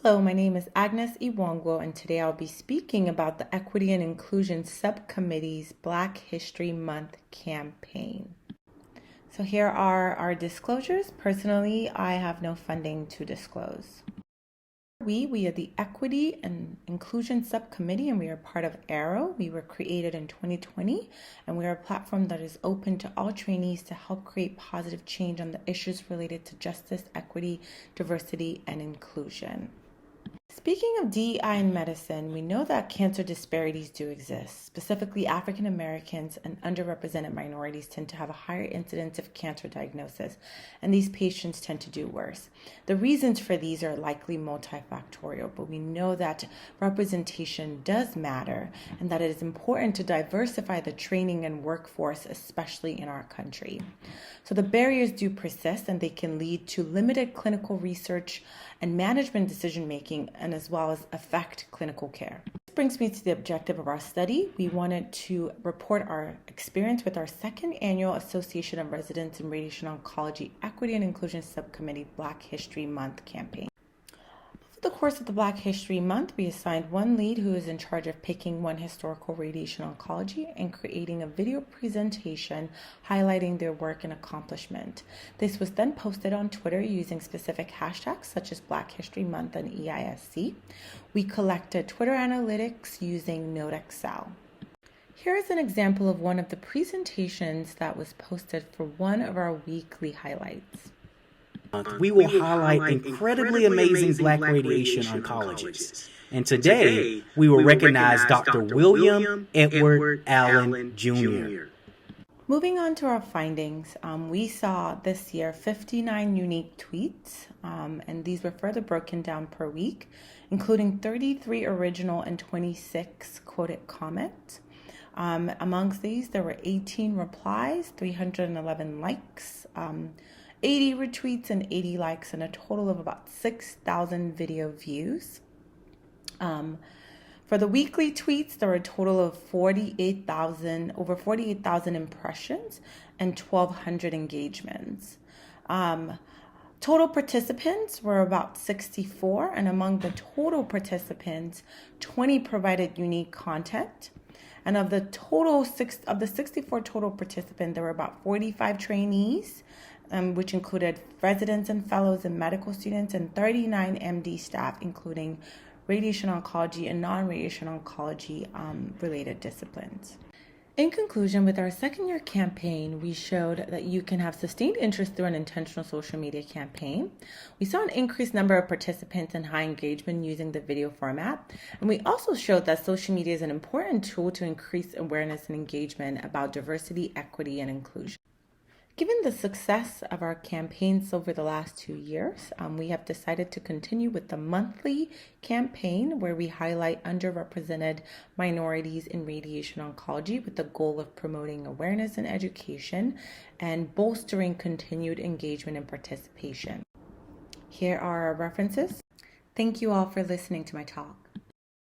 Hello, my name is Agnes Ewongwo, and today I'll be speaking about the Equity and Inclusion Subcommittee's Black History Month campaign. So here are our disclosures. Personally, I have no funding to disclose. We are the Equity and Inclusion Subcommittee, and we are part of ARRO. We were created in 2020, and we are a platform that is open to all trainees to help create positive change on the issues related to justice, equity, diversity, and inclusion. Speaking of DEI in medicine, we know that cancer disparities do exist. Specifically, African Americans and underrepresented minorities tend to have a higher incidence of cancer diagnosis, and these patients tend to do worse. The reasons for these are likely multifactorial, but we know that representation does matter and that it is important to diversify the training and workforce, especially in our country. So the barriers do persist, and they can lead to limited clinical research and management decision-making, and as well as affect clinical care. This brings me to the objective of our study. We wanted to report our experience with our second annual Association of Residents in Radiation Oncology Equity and Inclusion Subcommittee Black History Month campaign. Over the course of the Black History Month, we assigned one lead who is in charge of picking one historical radiation oncology and creating a video presentation highlighting their work and accomplishment. This was then posted on Twitter using specific hashtags such as Black History Month and EISC. We collected Twitter analytics using NodeXL. Here is an example of one of the presentations that was posted for one of our weekly highlights. We will highlight incredibly amazing Black radiation oncologists. And today, we will recognize Dr. William Edward Allen Jr. Moving on to our findings, we saw this year 59 unique tweets, and these were further broken down per week, including 33 original and 26 quoted comments. Amongst these, there were 18 replies, 311 likes, 80 retweets and 80 likes, and a total of about 6,000 video views. For the weekly tweets, there were a total of over 48,000 impressions and 1,200 engagements. Total participants were about 64, and among the total participants, 20 provided unique content. And of the 64 total participants, there were about 45 trainees, which included residents and fellows and medical students, and 39 MD staff, including radiation oncology and non-radiation oncology related disciplines. In conclusion, with our second year campaign, we showed that you can have sustained interest through an intentional social media campaign. We saw an increased number of participants and high engagement using the video format. And we also showed that social media is an important tool to increase awareness and engagement about diversity, equity, and inclusion. Given the success of our campaigns over the last 2 years, we have decided to continue with the monthly campaign where we highlight underrepresented minorities in radiation oncology with the goal of promoting awareness and education and bolstering continued engagement and participation. Here are our references. Thank you all for listening to my talk.